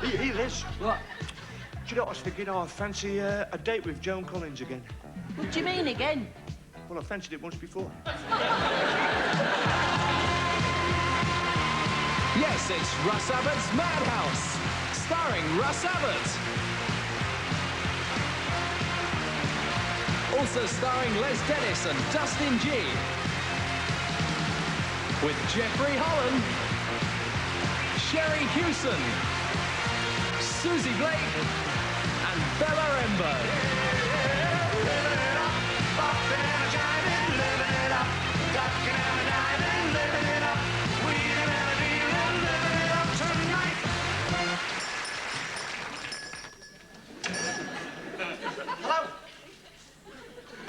Hey, Liz. What? Do you know what I was thinking? Oh, I fancy a date with Joan Collins again. What do you mean again? Well, I fancied it once before. Yes, it's Russ Abbot's Madhouse, starring Russ Abbot. Also starring Les Dennis and Dustin G. With Jeffrey Holland, Sherrie Hewson, Susie Blake, and Bella Emberg.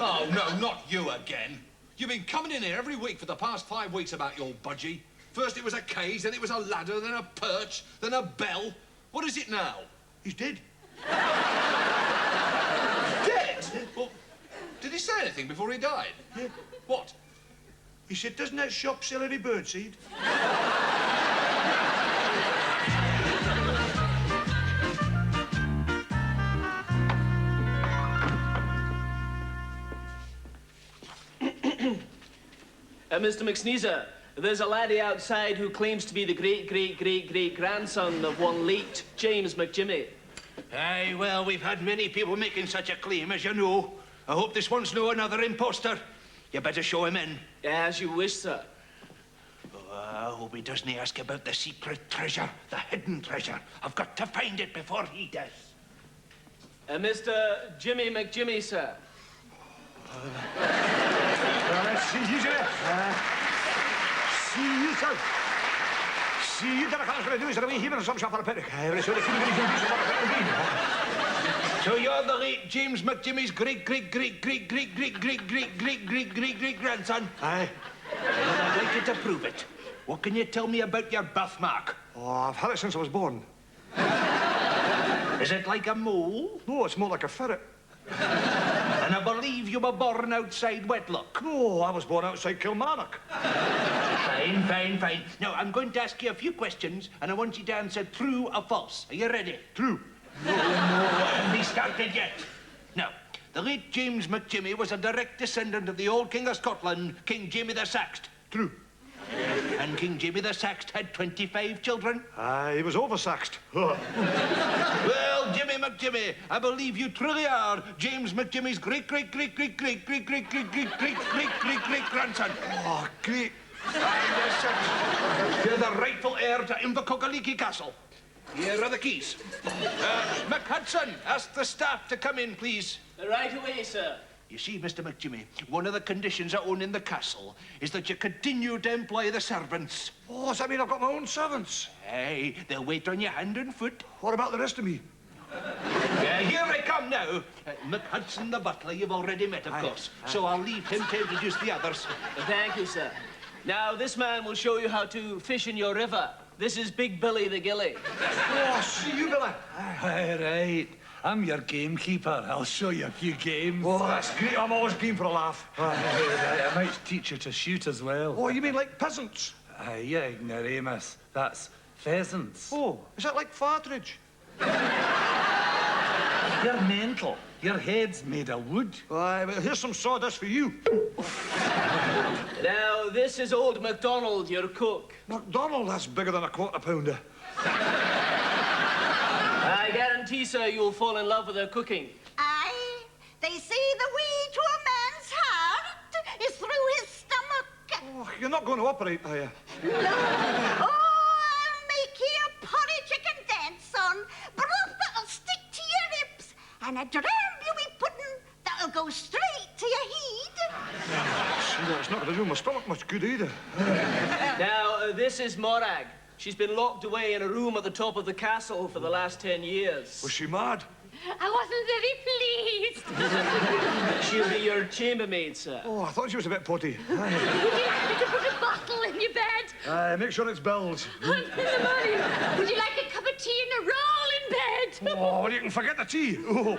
Oh, no, not you again. You've been coming in here every week for the past 5 weeks about your budgie. First it was a cage, then it was a ladder, then a perch, then a bell. What is it now? He's dead. Dead? Well, did he say anything before he died? Yeah. What? He said, doesn't that shop sell any birdseed? Mr. McSneezer, there's a laddie outside who claims to be the great-great-great-great-grandson of one late James McJimmy. Aye, well, we've had many people making such a claim, as you know. I hope this one's no another imposter. You better show him in. As you wish, sir. Oh, I hope he doesn't ask about the secret treasure, the hidden treasure. I've got to find it before he does. Mr. Jimmy McJimmy, sir. See you, sir. See you, sir. See you, Derek. What I'm going to do is I'm here in some shop for a penny. So you're the late James McJimmy's great-great-great-great-great-great-great-great-great-great-grandson? Aye. Well, I'd like you to prove it. What can you tell me about your birthmark? Oh, I've had it since I was born. Is it like a mole? No, it's more like a ferret. And I believe you were born outside wedlock. No, I was born outside Kilmarnock. Fine, fine, fine. Now, I'm going to ask you a few questions, and I want you to answer true or false. Are you ready? True. No, I haven't been started yet. Now, the late James McJimmy was a direct descendant of the old King of Scotland, King Jamie the Saxed. True. And King Jamie the Saxed had 25 children. Aye, he was oversaxed. Well, Jimmy McJimmy, I believe you truly are James McJimmy's great-great-great-great-great-great-great-great-great-great-great-grandson. Oh, great. Yes, sir. You're the rightful heir to Invercogaliki Castle. Here are the keys. McHudson, ask the staff to come in, please. Right away, sir. You see, Mr. McJimmy, one of the conditions of owning the castle is that you continue to employ the servants. Oh, does that mean I've got my own servants? Hey, they'll wait on you hand and foot. What about the rest of me? Here they come now. McHudson, the butler, you've already met, of course. So I'll leave him to introduce the others. Thank you, sir. Now, this man will show you how to fish in your river. This is Big Billy the Gilly. Oh, see you, Billy. All right. I'm your gamekeeper. I'll show you a few games. Oh, that's great. I'm always game for a laugh. I might teach you to shoot as well. Oh, you mean like peasants? You ignoramus. That's pheasants. Oh, is that like partridge? You're mental. Your head's made of wood. Aye, well, here's some sawdust for you. Now, this is old MacDonald, your cook. MacDonald, that's bigger than a quarter-pounder. I guarantee, sir, you'll fall in love with her cooking. Aye, they say the way to a man's heart is through his stomach. Oh, you're not going to operate, are you? No. Oh, I'll make you a porridge you can dance on, broth that'll stick to your ribs, and a dram you'll be pudding that'll go straight to your head. See, that's not going to do my stomach much good either. Now, this is Morag. She's been locked away in a room at the top of the castle for the last 10 years. Was she mad? I wasn't very pleased. She'll be your chambermaid, sir. Oh, I thought she was a bit potty. Would you like me to put a bottle in your bed? Make sure it's bells. Would you like a cup of tea and a roll in bed? Oh, well, you can forget the tea. Oh.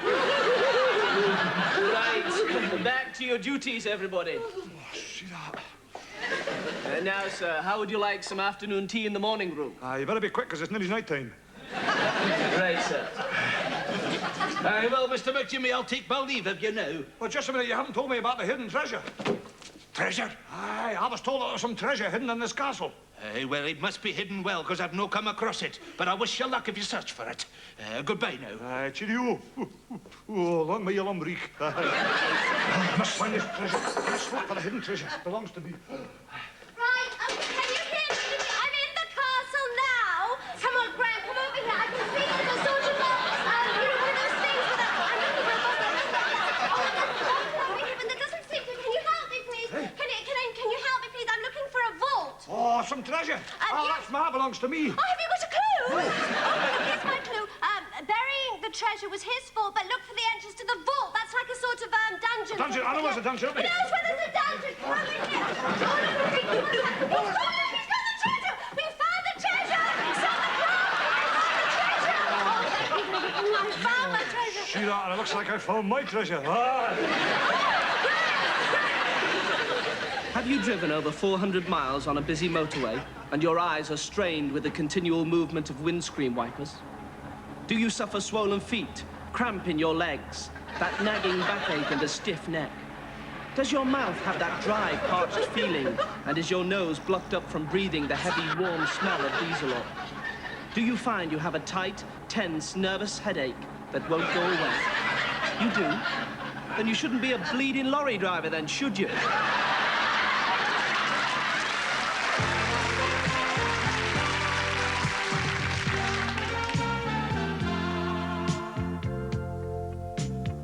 Right, back to your duties, everybody. Oh, see that? Now, sir, how would you like some afternoon tea in the morning room? You better be quick, because it's nearly night time. Right, sir. Well, Mr. McJimmy, I'll take my leave of you now. Well, just a minute, you haven't told me about the hidden treasure. Treasure? Aye, I was told there was some treasure hidden in this castle. Well, it must be hidden well, because I've no come across it. But I wish you luck if you search for it. Goodbye now. Cheerio. Oh, long may you lumbrick. I must find this treasure. Let's look for the hidden treasure. It belongs to me. Right, can you hear me? I'm in the castle now. Come on, Graham, come over here. I can see there's a sort of, one of those things with I'm looking for a over here, but there doesn't seem to. Can you help me, please? Hey. Can you help me, please? I'm looking for a vault. Oh, some treasure. That's mine. Belongs to me. Oh, have you got a clue? Here's my clue. Burying the treasure was his fault, but look for the entrance to the vault. That's like a sort of dungeon. Dungeon? I know there's a dungeon. He knows where there's a dungeon. Come in here. Oh, look, he's got the treasure. We found the treasure. It's on the ground. We found the treasure. Oh, I found my treasure. Sheila, it looks like I found my treasure. Have you driven over 400 miles on a busy motorway and your eyes are strained with the continual movement of windscreen wipers? Do you suffer swollen feet, cramp in your legs, that nagging backache and a stiff neck? Does your mouth have that dry, parched feeling, and is your nose blocked up from breathing the heavy, warm smell of diesel oil? Do you find you have a tight, tense, nervous headache that won't go away? You do? Then you shouldn't be a bleeding lorry driver then, should you?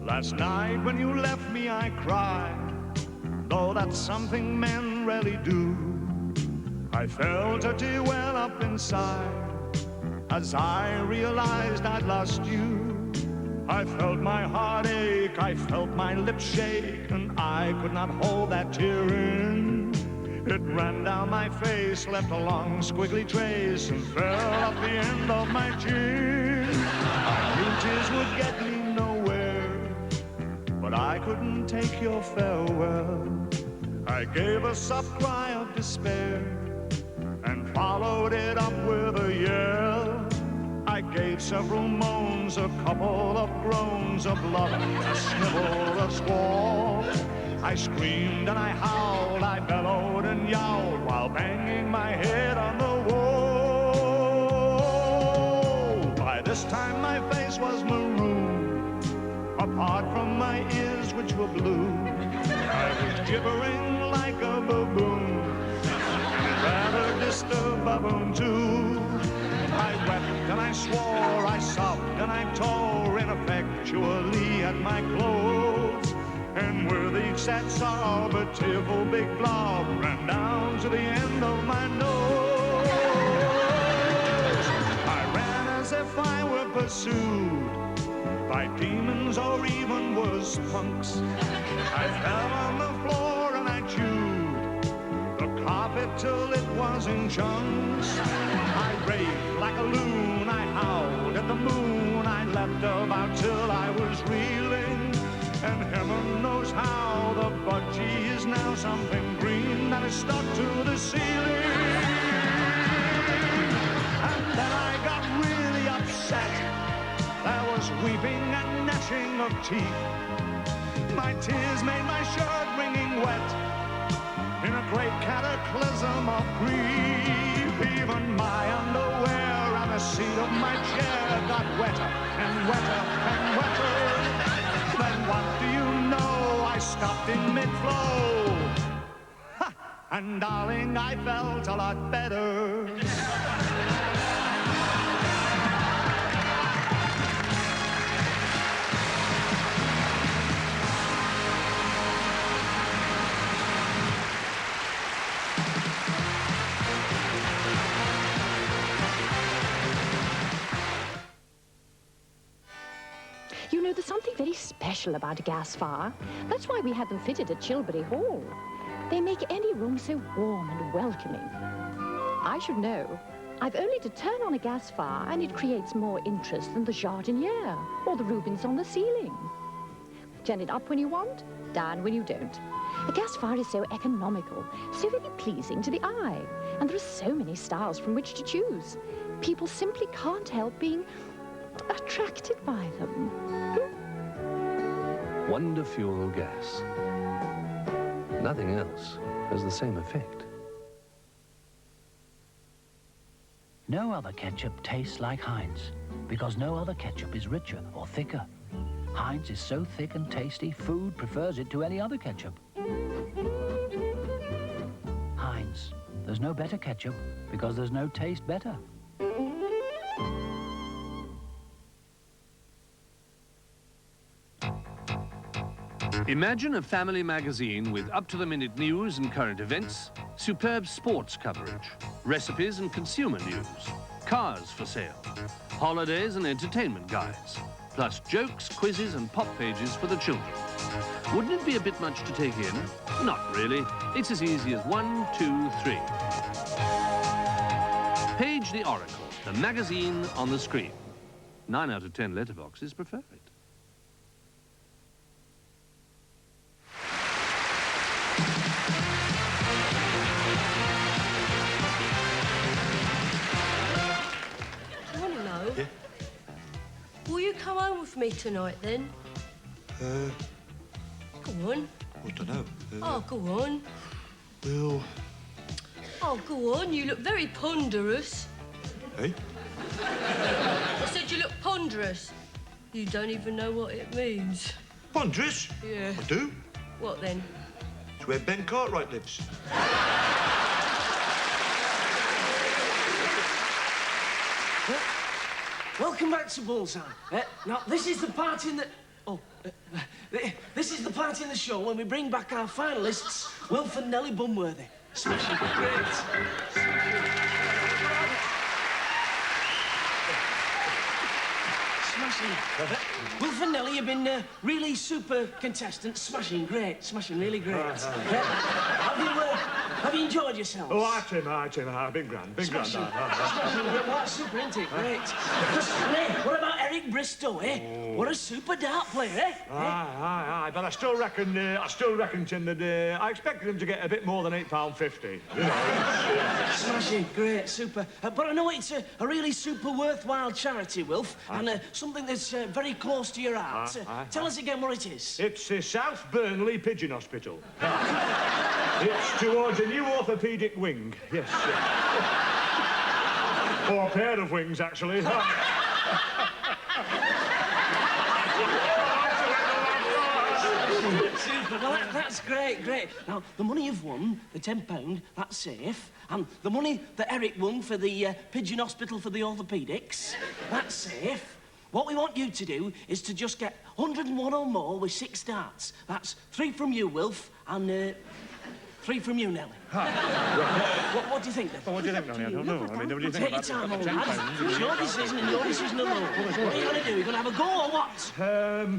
Last night when you left me, I cried, though that's something men rarely do. I felt a tear well up inside as I realized I'd lost you. I felt my heart ache, I felt my lips shake, and I could not hold that tear in. It ran down my face, left a long squiggly trace, and fell at the end of my chin. I knew tears would get me nowhere, but I couldn't take your farewell. I gave a soft cry of despair and followed it up with a yell. I gave several moans, a couple of groans, a bluff, a snivel, a squall. I screamed and I howled, I bellowed and yowled while banging my head on the wall. By this time my face was maroon, apart from my ears which were blue. I was gibbering like a baboon, and a rather disturbed baboon too. I wept and I swore, I sobbed and I tore ineffectually at my clothes. And with each sad sob, a tearful big blob ran down to the end of my nose. I ran as if I were pursued by demons or even worse punks. I fell on the floor and I chewed the carpet till it was in chunks. I raved like a loon, I howled at the moon, I leapt about till I was reeling. And heaven knows how the budgie is now something green that is stuck to the ceiling. And then I got really upset. There was weeping and gnashing of teeth. My tears made my shirt wringing wet in a great cataclysm of grief. Even my underwear and the seat of my chair got wetter and wetter and wetter. Then what do you know? I stopped in mid-flow. Ha! And darling, I felt a lot better. You know, there's something very special about a gas fire. That's why we had them fitted at Chilbury Hall. They make any room so warm and welcoming. I should know. I've only to turn on a gas fire and it creates more interest than the jardiniere or the Rubens on the ceiling. Turn it up when you want, down when you don't. A gas fire is so economical, so very pleasing to the eye, and there are so many styles from which to choose. People simply can't help being attracted by them. Wonder Fuel gas. Nothing else has the same effect. No other ketchup tastes like Heinz, because no other ketchup is richer or thicker. Heinz is so thick and tasty, food prefers it to any other ketchup. Heinz. There's no better ketchup because there's no taste better. Imagine a family magazine with up-to-the-minute news and current events, superb sports coverage, recipes and consumer news, cars for sale, holidays and entertainment guides, plus jokes, quizzes and pop pages for the children. Wouldn't it be a bit much to take in? Not really. It's as easy as 1, 2, 3. Page the Oracle, the magazine on the screen. 9 out of 10 letterboxes prefer it. Yeah. Will you come home with me tonight, then? Go on. I don't know. Oh, go on. Well... Oh, go on. You look very ponderous. Hey? I said you look ponderous. You don't even know what it means. Ponderous? Yeah. I do. What, then? It's where Ben Cartwright lives. Welcome back to Bullseye. Now, this is the part in the... this is the part in the show when we bring back our finalists, Wilf and Nellie Bumworthy. Smashing. Great. Smashing. Wilf and Nellie have been really super contestants. Smashing. Great. Smashing. Really great. Have you enjoyed yourselves? Oh, I Tim. I've been grand. Smashing. That's super, isn't it? Great. What about Eric Bristow, eh? Oh. What a super dart player, eh? Aye. But I still reckon, Tim, that I expected him to get a bit more than £8.50. You know, Smashing. Great. Super. But I know it's a really super worthwhile charity, Wilf, and something that's very close to your heart. Tell us again what it is. It's South Burnley Pigeon Hospital. It's towards a new orthopaedic wing. Yes. Or a pair of wings, actually. Super. Well, that's great. Now, the money you've won, the £10, that's safe. And the money that Eric won for the Pigeon Hospital for the orthopaedics, that's safe. What we want you to do is to just get 101 or more with 6 darts. That's 3 from you, Wilf, and 3 from you, Nellie. What do you think, then? What do you think, Nellie? I don't know. I mean, what do you think about it? Take your time, old lad. It's your decision and your decision alone. What are you going to do? You going to have a go or what?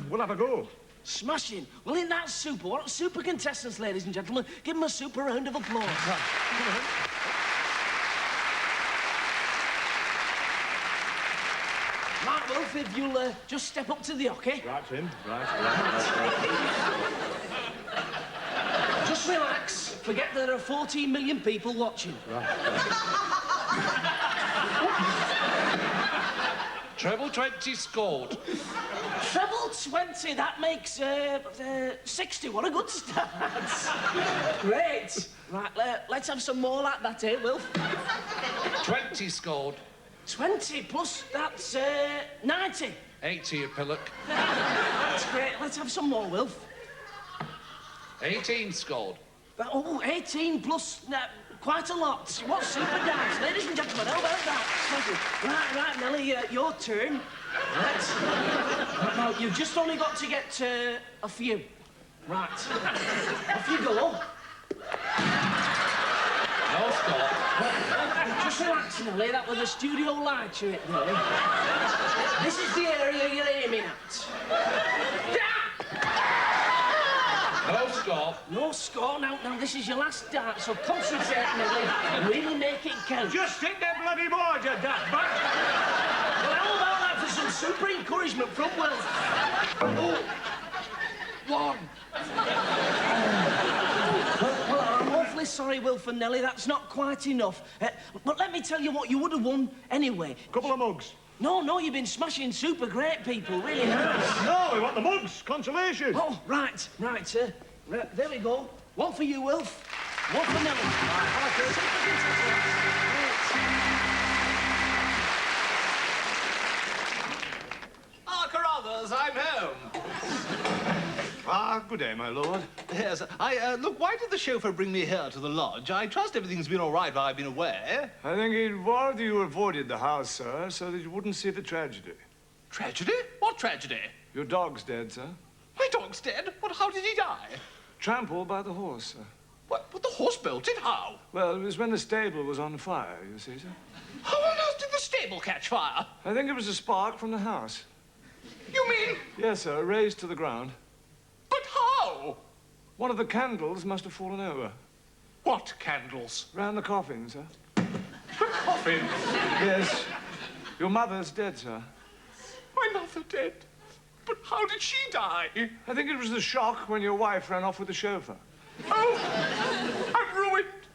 We'll have a go. Smashing. Well, isn't that super? What super contestants, ladies and gentlemen. Give them a super round of applause. Right, Wilf, if you'll just step up to the hockey. Right, Tim. Right. Just relax. Forget there are 14 million people watching. Right. Treble 20 scored. Treble 20, that makes 60. What a good start. Great. Right, let's have some more like that, eh, Wilf? 20 scored. 20 plus, that's 90. 80, you pillock. That's great. Let's have some more, Wilf. 18 scored. 18 plus, quite a lot. What super dance, ladies and gentlemen, how about that? Right, Nellie, your turn. Now, you've just only got to get a few. Right. Off you go. No score. Just relax, Nellie. That was a studio light you hit there. This is the area you're aiming at. No score. No score. Now, this is your last dart, so concentrate, Nellie. Really make it count. Just hit that bloody board, you daft butt. Well, how about that for some super encouragement from Wilf? Oh. 1. sorry, Wilf and Nellie, that's not quite enough. But let me tell you what you would have won anyway. Couple of mugs. No, you've been smashing super great people, really nice. No, we want the mugs. Consolation. Oh, right. There we go. One for you, Wilf. One for Nellie. Carruthers, I'm home. Good day, my lord. Yes, look, why did the chauffeur bring me here to the lodge? I trust everything's been all right while I've been away. I think he'd rather you avoided the house, sir, so that you wouldn't see the tragedy. Tragedy? What tragedy? Your dog's dead, sir. My dog's dead? What, how did he die? Trampled by the horse, sir. What, but the horse bolted? How? Well, it was when the stable was on fire, you see, sir. How on earth did the stable catch fire? I think it was a spark from the house. You mean? Yes, sir, raised to the ground. But how? One of the candles must have fallen over. What candles? Round the coffin, sir. The coffin? Yes. Your mother's dead, sir. My mother dead? But how did she die? I think it was the shock when your wife ran off with the chauffeur. Oh, I'm ruined.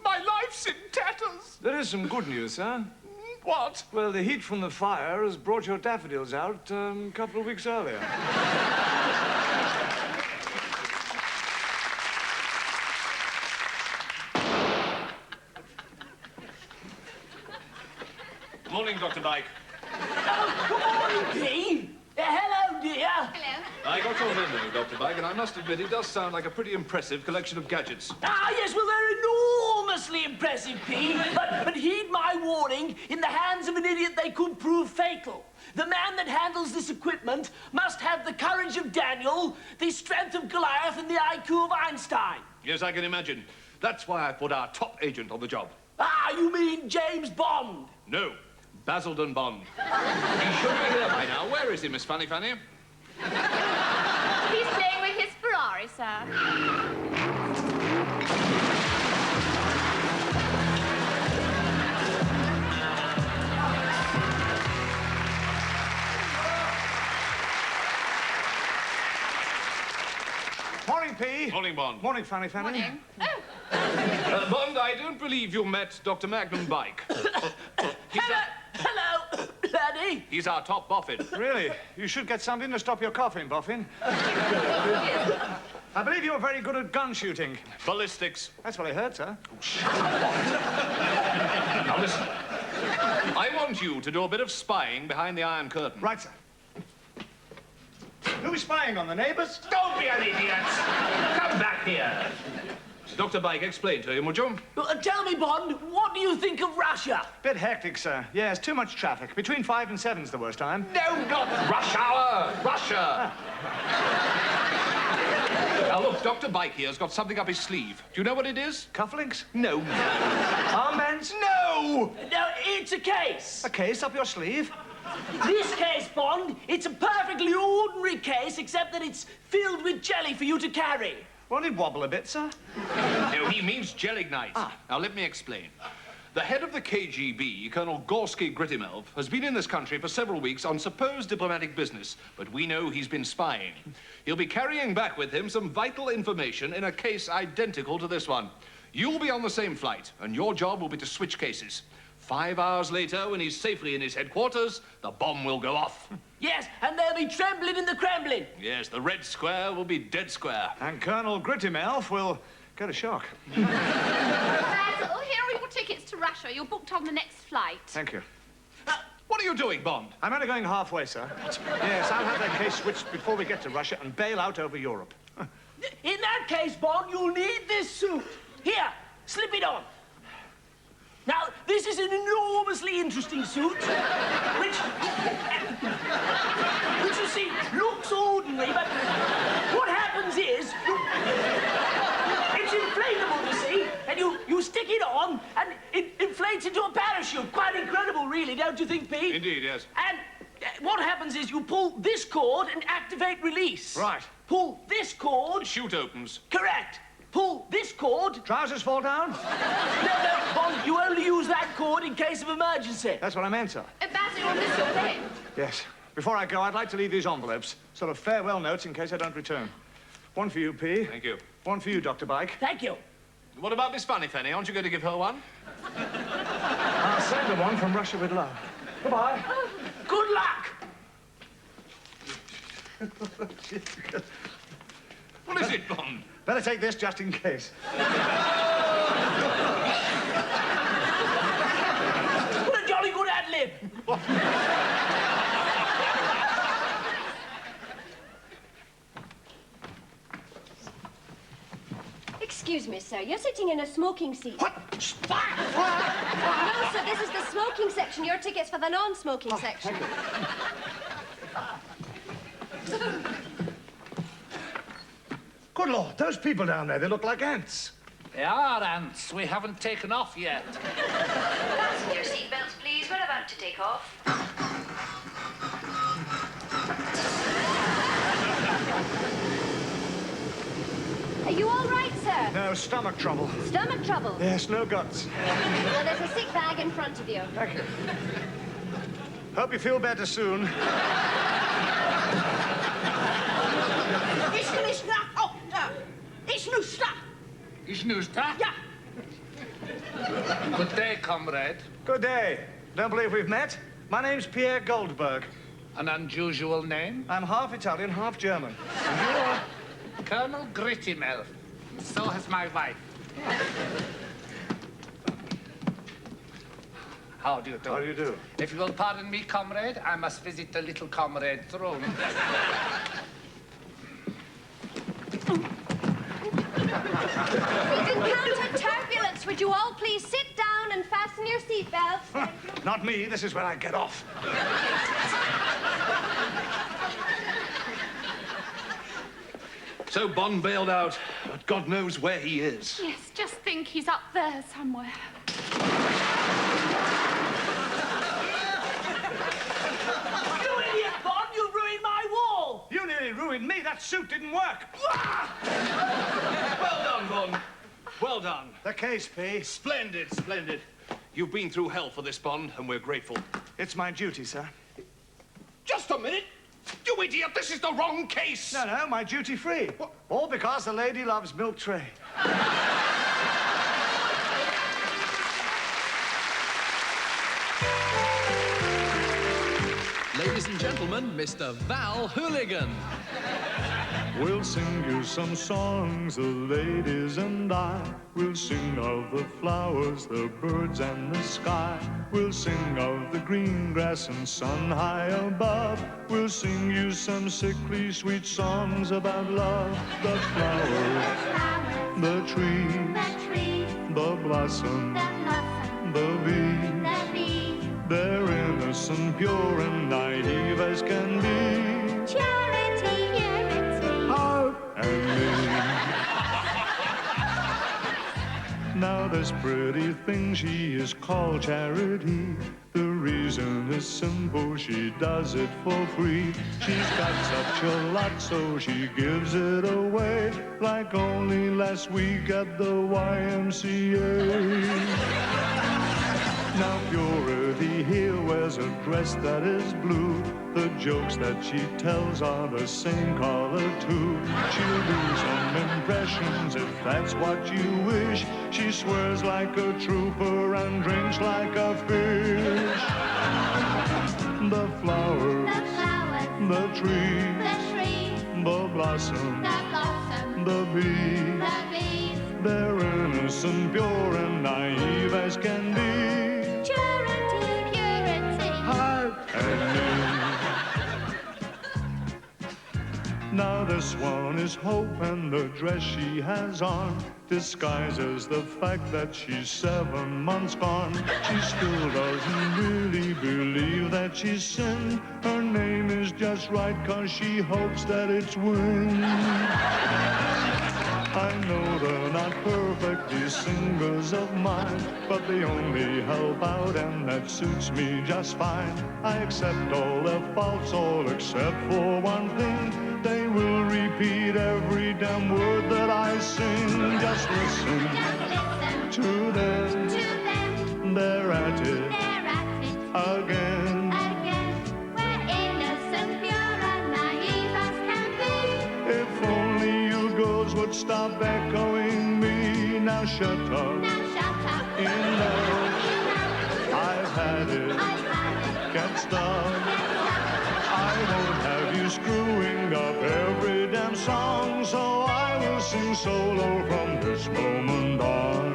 My life's in tatters. There is some good news, sir. What? Well, the heat from the fire has brought your daffodils out a couple of weeks earlier. Morning, Dr. Bike. Oh, good morning, P. Hello, dear. Hello. I got your memo, Dr. Bike, and I must admit it does sound like a pretty impressive collection of gadgets. Ah, yes, well, they're enormously impressive, P. But heed my warning. In the hands of an idiot, they could prove fatal. The man that handles this equipment must have the courage of Daniel, the strength of Goliath, and the IQ of Einstein. Yes, I can imagine. That's why I put our top agent on the job. Ah, you mean James Bond? No, Basildon Bond. He should be here by now. Where is he, Miss Fanny Fanny? He's playing with his Ferrari, sir. Morning, P. Morning, Bond. Morning, Fanny Fanny. Morning. Oh. Bond, I don't believe you met Dr. Magnum Bike. Hello, laddie. He's our top boffin. Really? You should get something to stop your coughing, Boffin. I believe you're very good at gun shooting. Ballistics. That's what I heard, sir. Oh, shut up. Now, listen. I want you to do a bit of spying behind the Iron Curtain. Right, sir. Who's spying on the neighbors? Don't be an idiot! Come back here. Dr. Bike, explain to him, would you? Tell me, Bond, what do you think of Russia? Bit hectic, sir. Yes, too much traffic. Between 5 and 7's the worst time. No, not rush hour! Russia! Now, look, Dr. Bike here's got something up his sleeve. Do you know what it is? Cufflinks? No. Armbands? No! No, it's a case. A case up your sleeve? This case, Bond, it's a perfectly ordinary case, except that it's filled with jelly for you to carry. Won't it wobble a bit, sir? No, he means gelignite. Now, let me explain. The head of the KGB, Colonel Gorsky Grittimelv, has been in this country for several weeks on supposed diplomatic business, but we know he's been spying. He'll be carrying back with him some vital information in a case identical to this one. You'll be on the same flight, and your job will be to switch cases. 5 hours later, when he's safely in his headquarters, the bomb will go off. Yes, and they'll be trembling in the Kremlin. Yes, the Red Square will be dead square. And Colonel Grittimelf will get a shock. Basil, here are your tickets to Russia. You're booked on the next flight. Thank you. What are you doing, Bond? I'm only going halfway, sir. Yes, I'll have that case switched before we get to Russia and bail out over Europe. In that case, Bond, you'll need this suit. Here, slip it on. Now, this is an enormously interesting suit, which you see, looks ordinary, but what happens is, it's inflatable, you see, and you stick it on, and it inflates into a parachute. Quite incredible, really, don't you think, Pete? Indeed, yes. And what happens is you pull this cord and activate release. Right. Pull this cord. The chute opens. Correct. Pull this cord. Trousers fall down? No, Bond, you only use that cord in case of emergency. That's what I meant, sir. Basil, on this your pen. Yes. Before I go, I'd like to leave these envelopes, sort of farewell notes in case I don't return. One for you, P. Thank you. One for you, Dr. Bike. Thank you. What about Miss Funnypenny? Aren't you going to give her one? I'll send her one from Russia with love. Goodbye. Good luck! What is it, Bond? Better take this just in case. What a jolly good ad-lib! Excuse me, sir. You're sitting in a smoking seat. What? No, sir. This is the smoking section. Your ticket's for the non-smoking section. Good Lord, those people down there, they look like ants. They are ants. We haven't taken off yet. Fasten your seatbelts, please. We're about to take off. Are you all right, sir? No, stomach trouble. Stomach trouble? Yes, no guts. Well, there's a sick bag in front of you. Thank you. Hope you feel better soon. It's Noosta. Is Noosta? Yeah. Good day, comrade. Good day. Don't believe we've met. My name's Pierre Goldberg. An unusual name? I'm half Italian, half German. And you are Colonel Grittymelf. So has my wife. How do you do? How do you do? If you will pardon me, comrade, I must visit the little comrade's room. We've encountered turbulence. Would you all please sit down and fasten your seatbelts? Not me. This is where I get off. So Bond bailed out, but God knows where he is. Yes, just think he's up there somewhere. You idiot, Bond! You ruined my wall! You nearly ruined me. That suit didn't work. Well done, Bond. Well done. The case, P. Splendid, splendid. You've been through hell for this, Bond, and we're grateful. It's my duty, sir. Just a minute. You idiot, this is the wrong case. No, my duty free. What? All because the lady loves milk tray. Ladies and gentlemen, Mr. Val Hooligan. We'll sing you some songs, the ladies and I. We'll sing of the flowers, the birds and the sky. We'll sing of the green grass and sun high above. We'll sing you some sickly sweet songs about love. The flowers, the trees, the blossom, the bees. They're innocent, pure and naive as can be. Now this pretty thing, she is called Charity. The reason is simple, she does it for free. She's got such a lot, so she gives it away. Like only last week at the YMCA. Now Purity here wears a dress that is blue. The jokes that she tells are the same color too. She'll do some impressions if that's what you wish. She swears like a trooper and drinks like a fish. The flowers, the trees, the blossom, the bees. They're innocent, pure and naive as can be. Now this one is Hope, and the dress she has on disguises the fact that she's 7 months gone. She still doesn't really believe that she's sinned. Her name is just right 'cause she hopes that it's wind. I know they're not perfectly singers of mine, but they only help out and that suits me just fine. I accept all their faults, all except for one thing. They will repeat every damn word that I sing. Just listen to them. They're at it again. We're innocent, pure and naive as can be. If only you girls would stop echoing me. now shut up. Enough. I've had it. Can't stop. I won't have you screwing up every damn song, so I will sing solo from this moment on.